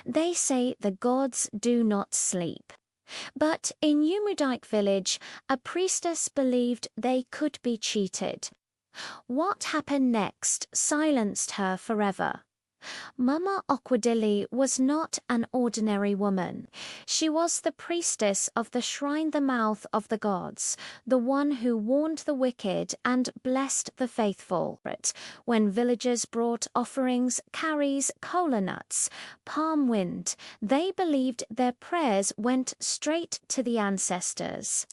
They say the gods do not sleep. But in Umudike village, a priestess believed they could be cheated. What happened next silenced her forever. Mama Okwudili was not an ordinary woman. She was the priestess of the shrine, the mouth of the gods, the one who warned the wicked and blessed the faithful. When villagers brought offerings, carries, kola nuts, palm wind, they believed their prayers went straight to the ancestors.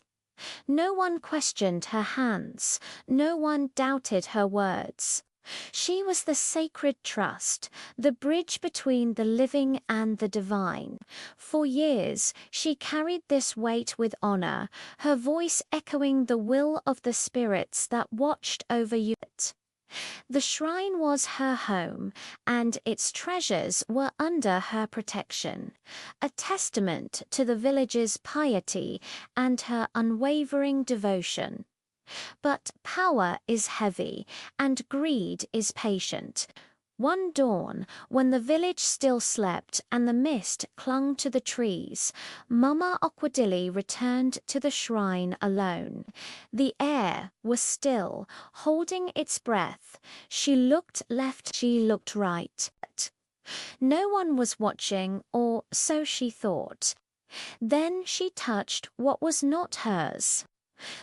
No one questioned her hands, no one doubted her words. She was the sacred trust, the bridge between the living and the divine. For years, she carried this weight with honor, her voice echoing the will of the spirits that watched over you. The shrine was her home, and its treasures were under her protection, a testament to the village's piety and her unwavering devotion. But power is heavy, and greed is patient. One dawn, when the village still slept and the mist clung to the trees, Mama Okwudili returned to the shrine alone. The air was still, holding its breath. She looked left, she looked right. No one was watching, or so she thought. Then she touched what was not hers.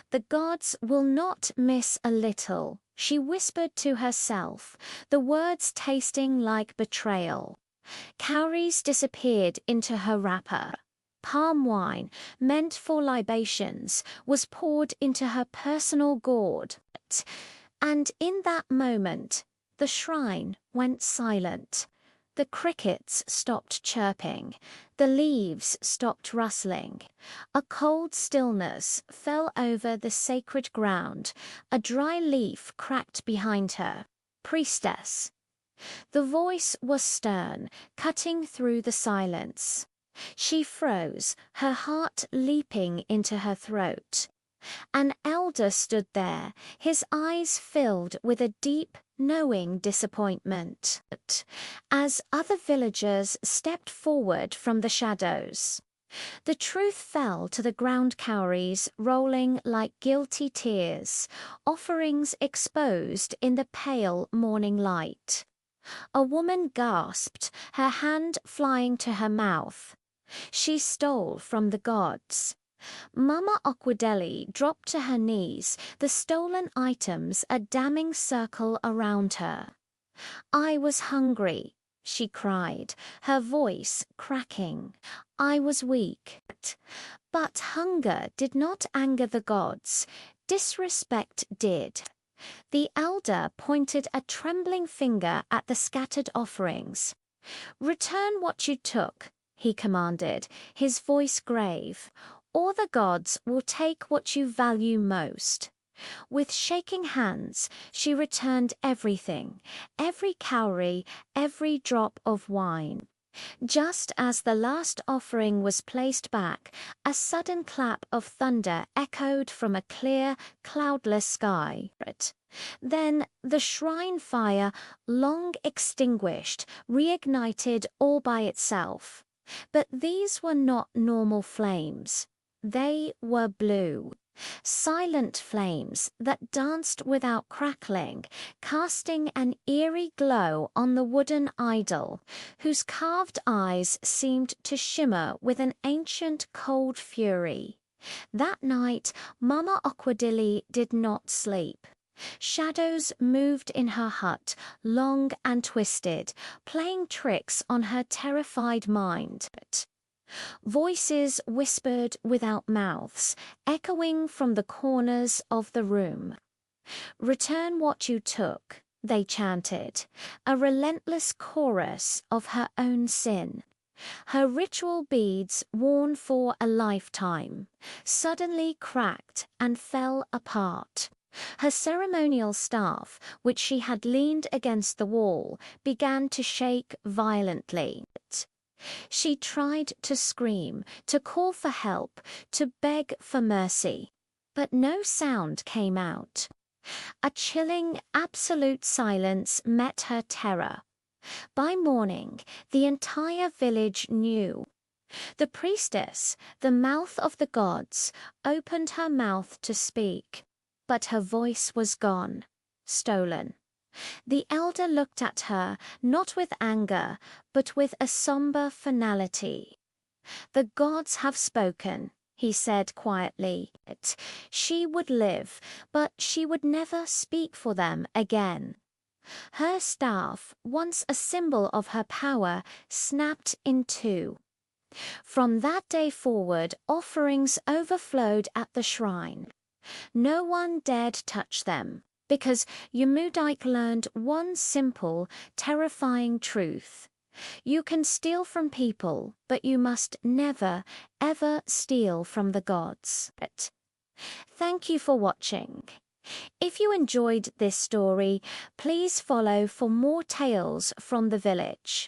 The gods will not miss a little, she whispered to herself, the words tasting like betrayal. Cowries disappeared into her wrapper. Palm wine, meant for libations, was poured into her personal gourd. And in that moment, the shrine went silent. The crickets stopped chirping. The leaves stopped rustling. A cold stillness fell over the sacred ground. A dry leaf cracked behind her. Priestess. The voice was stern, cutting through the silence. She froze, her heart leaping into her throat. An elder stood there, his eyes filled with a deep, knowing disappointment, as other villagers stepped forward from the shadows. The truth fell to the ground, cowries rolling like guilty tears, offerings exposed in the pale morning light. A woman gasped, her hand flying to her mouth. She stole from the gods. Mama Okwudili dropped to her knees, the stolen items a damning circle around her. I was hungry, she cried, her voice cracking. I was weak. But hunger did not anger the gods. Disrespect did. The elder pointed a trembling finger at the scattered offerings. Return what you took, he commanded, his voice grave. Or the gods will take what you value most. With shaking hands, she returned everything, every cowrie, every drop of wine. Just as the last offering was placed back, a sudden clap of thunder echoed from a clear, cloudless sky. Then the shrine fire, long extinguished, reignited all by itself. But these were not normal flames. They were blue, silent flames that danced without crackling, casting an eerie glow on the wooden idol, whose carved eyes seemed to shimmer with an ancient cold fury. That night, Mama Okwudili did not sleep. Shadows moved in her hut, long and twisted, playing tricks on her terrified mind. Voices whispered without mouths, echoing from the corners of the room. Return what you took, they chanted, a relentless chorus of her own sin. Her ritual beads, worn for a lifetime, suddenly cracked and fell apart. Her ceremonial staff, which she had leaned against the wall, began to shake violently. She tried to scream, to call for help, to beg for mercy, but no sound came out. A chilling, absolute silence met her terror. By morning, the entire village knew. The priestess, the mouth of the gods, opened her mouth to speak, but her voice was gone, stolen. The elder looked at her, not with anger, but with a somber finality. The gods have spoken, he said quietly. She would live, but she would never speak for them again. Her staff, once a symbol of her power, snapped in two. From that day forward, offerings overflowed at the shrine. No one dared touch them, because Yumudike learned one simple, terrifying truth. You can steal from people, but you must never, ever steal from the gods. Thank you for watching. If you enjoyed this story, please follow for more tales from the village.